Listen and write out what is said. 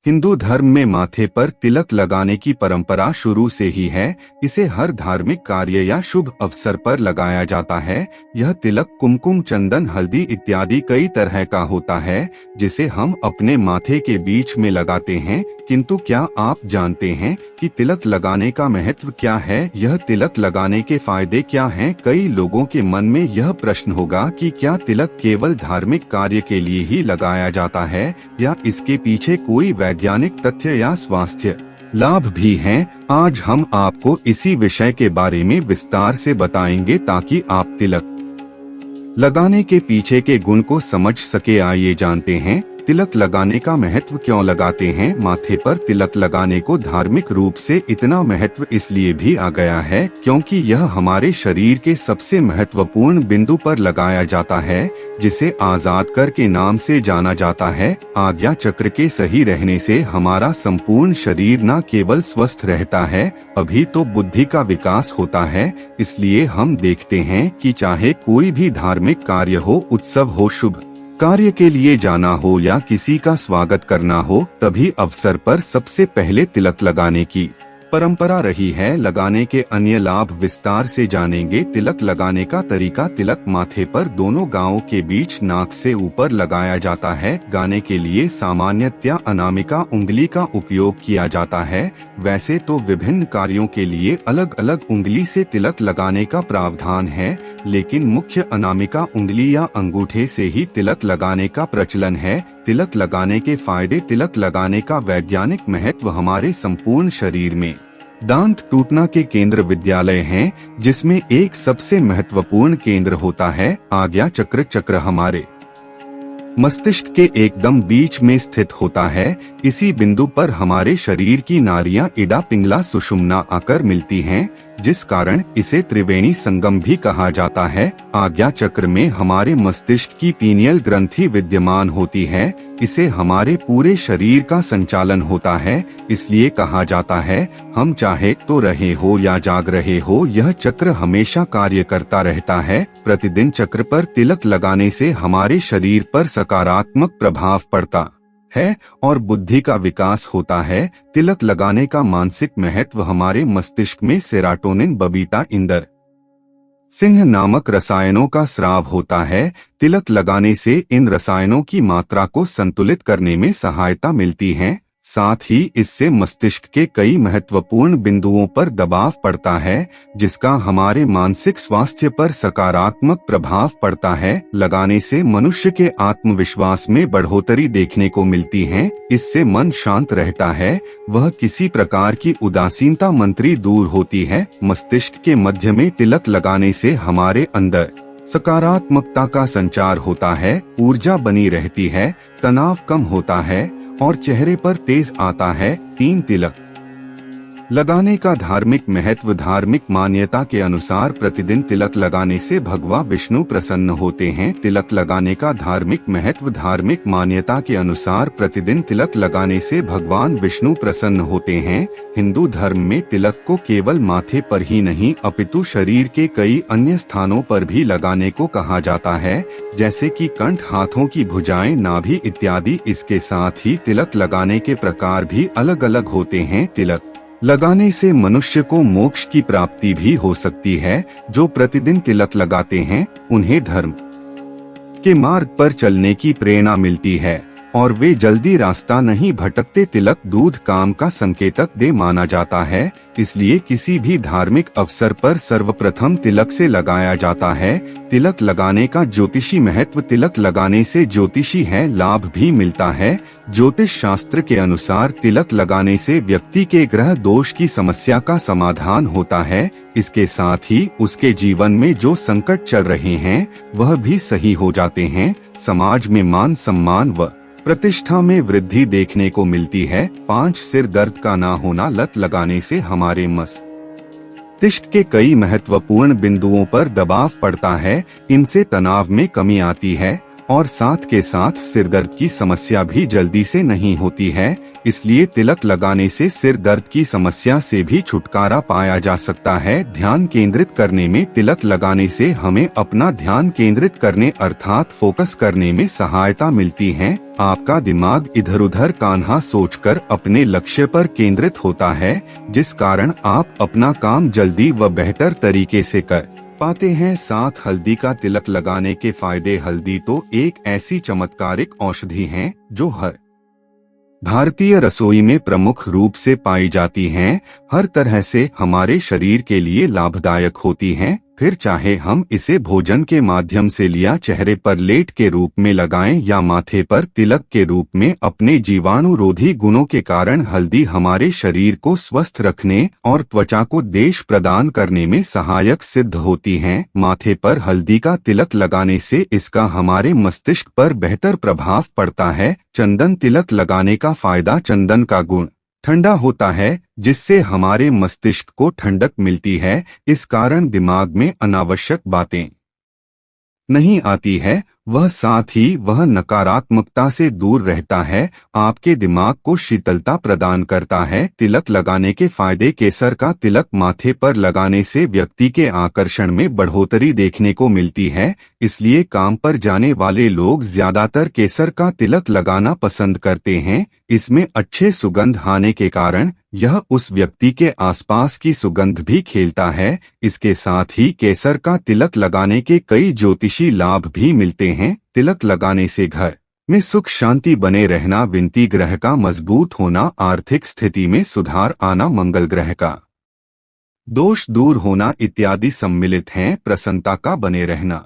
हिंदू धर्म में माथे पर तिलक लगाने की परंपरा शुरू से ही है। इसे हर धार्मिक कार्य या शुभ अवसर पर लगाया जाता है। यह तिलक कुमकुम, चंदन, हल्दी इत्यादि कई तरह का होता है, जिसे हम अपने माथे के बीच में लगाते हैं। किंतु क्या आप जानते हैं कि तिलक लगाने का महत्व क्या है? यह तिलक लगाने के फायदे क्या हैं? कई लोगों के मन में यह प्रश्न होगा कि क्या तिलक केवल धार्मिक कार्य के लिए ही लगाया जाता है या इसके पीछे कोई वैज्ञानिक तथ्य या स्वास्थ्य लाभ भी हैं? आज हम आपको इसी विषय के बारे में विस्तार से बताएंगे ताकि आप तिलक लगाने के पीछे के गुण को समझ सके। आइए जानते हैं तिलक लगाने का महत्व क्यों लगाते हैं। माथे पर तिलक लगाने को धार्मिक रूप से इतना महत्व इसलिए भी आ गया है क्योंकि यह हमारे शरीर के सबसे महत्वपूर्ण बिंदु पर लगाया जाता है, जिसे आजाद कर के नाम से जाना जाता है। आज्ञा चक्र के सही रहने से हमारा संपूर्ण शरीर न केवल स्वस्थ रहता है, अभी तो बुद्धि का विकास होता है। इसलिए हम देखते हैं कि चाहे कोई भी धार्मिक कार्य हो, उत्सव हो, शुभ कार्य के लिए जाना हो या किसी का स्वागत करना हो, तभी अवसर पर सबसे पहले तिलक लगाने की परंपरा रही है। लगाने के अन्य लाभ विस्तार से जानेंगे। तिलक लगाने का तरीका। तिलक माथे पर दोनों गांवों के बीच नाक से ऊपर लगाया जाता है। गाने के लिए सामान्यतया अनामिका उंगली का उपयोग किया जाता है। वैसे तो विभिन्न कार्यों के लिए अलग अलग उंगली से तिलक लगाने का प्रावधान है, लेकिन मुख्य अनामिका उंगली या अंगूठे से ही तिलक लगाने का प्रचलन है। तिलक लगाने के फायदे। तिलक लगाने का वैज्ञानिक महत्व। हमारे संपूर्ण शरीर में दांत टूटना के केंद्र विद्यालय हैं, जिसमें एक सबसे महत्वपूर्ण केंद्र होता है आज्ञा चक्र। चक्र हमारे मस्तिष्क के एकदम बीच में स्थित होता है। इसी बिंदु पर हमारे शरीर की नाड़ियां इडा, पिंगला, सुषुम्ना आकर मिलती हैं, जिस कारण इसे त्रिवेणी संगम भी कहा जाता है। आज्ञा चक्र में हमारे मस्तिष्क की पीनियल ग्रंथि विद्यमान होती है। इसे हमारे पूरे शरीर का संचालन होता है। इसलिए कहा जाता है, हम चाहे तो रहे हो या जाग रहे हो, यह चक्र हमेशा कार्य करता रहता है। प्रतिदिन चक्र पर तिलक लगाने से हमारे शरीर पर सकारात्मक प्रभाव पड़ता है और बुद्धि का विकास होता है। तिलक लगाने का मानसिक महत्व। हमारे मस्तिष्क में सेरोटोनिन, बबीता, इंदर सिंह नामक रसायनों का स्राव होता है। तिलक लगाने से इन रसायनों की मात्रा को संतुलित करने में सहायता मिलती है। साथ ही इससे मस्तिष्क के कई महत्वपूर्ण बिंदुओं पर दबाव पड़ता है, जिसका हमारे मानसिक स्वास्थ्य पर सकारात्मक प्रभाव पड़ता है। लगाने से मनुष्य के आत्मविश्वास में बढ़ोतरी देखने को मिलती है। इससे मन शांत रहता है, वह किसी प्रकार की उदासीनता मंत्री दूर होती है। मस्तिष्क के मध्य में तिलक लगाने से हमारे अंदर सकारात्मकता का संचार होता है, ऊर्जा बनी रहती है, तनाव कम होता है और चेहरे पर तेज आता है। 3 तिलक लगाने का धार्मिक महत्व। धार्मिक मान्यता के अनुसार प्रतिदिन तिलक लगाने से भगवान विष्णु प्रसन्न होते हैं। तिलक लगाने का धार्मिक महत्व। धार्मिक मान्यता के अनुसार प्रतिदिन तिलक लगाने से भगवान विष्णु प्रसन्न होते हैं। हिंदू धर्म में तिलक को केवल माथे पर ही नहीं अपितु शरीर के कई अन्य स्थानों पर भी लगाने को कहा जाता है, जैसे कि कंठ, हाथों की भुजाएं, नाभि इत्यादि। इसके साथ ही तिलक लगाने के प्रकार भी अलग अलग होते हैं। तिलक लगाने से मनुष्य को मोक्ष की प्राप्ति भी हो सकती है। जो प्रतिदिन तिलक लगाते हैं, उन्हें धर्म के मार्ग पर चलने की प्रेरणा मिलती है और वे जल्दी रास्ता नहीं भटकते। तिलक दूध काम का संकेतक दे माना जाता है, इसलिए किसी भी धार्मिक अवसर पर सर्वप्रथम तिलक से लगाया जाता है। तिलक लगाने का ज्योतिषी महत्व। तिलक लगाने से ज्योतिषी है लाभ भी मिलता है। ज्योतिष शास्त्र के अनुसार तिलक लगाने से व्यक्ति के ग्रह दोष की समस्या का समाधान होता है। इसके साथ ही उसके जीवन में जो संकट चल रहे हैं वह भी सही हो जाते हैं। समाज में मान सम्मान व प्रतिष्ठा में वृद्धि देखने को मिलती है। 5 सिर दर्द का ना होना। लत लगाने से हमारे मस्तिष्क के कई महत्वपूर्ण बिंदुओं पर दबाव पड़ता है, इनसे तनाव में कमी आती है। और साथ के साथ सिरदर्द की समस्या भी जल्दी से नहीं होती है। इसलिए तिलक लगाने से सिर दर्द की समस्या से भी छुटकारा पाया जा सकता है। ध्यान केंद्रित करने में तिलक लगाने से हमें अपना ध्यान केंद्रित करने अर्थात फोकस करने में सहायता मिलती है। आपका दिमाग इधर उधर कान्हा सोचकर अपने लक्ष्य पर केंद्रित होता है, जिस कारण आप अपना काम जल्दी व बेहतर तरीके से कर पाते हैं। साथ हल्दी का तिलक लगाने के फायदे। हल्दी तो एक ऐसी चमत्कारिक औषधि है जो हर भारतीय रसोई में प्रमुख रूप से पाई जाती हैं। हर तरह से हमारे शरीर के लिए लाभदायक होती हैं। फिर चाहे हम इसे भोजन के माध्यम से लिया चेहरे पर लेट के रूप में लगाएं या माथे पर तिलक के रूप में, अपने जीवाणुरोधी गुणों के कारण हल्दी हमारे शरीर को स्वस्थ रखने और त्वचा को देश प्रदान करने में सहायक सिद्ध होती हैं। माथे पर हल्दी का तिलक लगाने से इसका हमारे मस्तिष्क पर बेहतर प्रभाव पड़ता है। चंदन तिलक लगाने का फायदा। चंदन का गुण ठंडा होता है, जिससे हमारे मस्तिष्क को ठंडक मिलती है। इस कारण दिमाग में अनावश्यक बातें नहीं आती है। वह साथ ही वह नकारात्मकता से दूर रहता है, आपके दिमाग को शीतलता प्रदान करता है। तिलक लगाने के फायदे। केसर का तिलक माथे पर लगाने से व्यक्ति के आकर्षण में बढ़ोतरी देखने को मिलती है। इसलिए काम पर जाने वाले लोग ज्यादातर केसर का तिलक लगाना पसंद करते हैं। इसमें अच्छे सुगंध आने के कारण यह उस व्यक्ति के आसपास की सुगंध भी खेलता है। इसके साथ ही केसर का तिलक लगाने के कई ज्योतिषी लाभ भी मिलते हैं। तिलक लगाने से घर में सुख शांति बने रहना, विंती ग्रह का मजबूत होना, आर्थिक स्थिति में सुधार आना, मंगल ग्रह का दोष दूर होना इत्यादि सम्मिलित हैं। प्रसन्नता का बने रहना।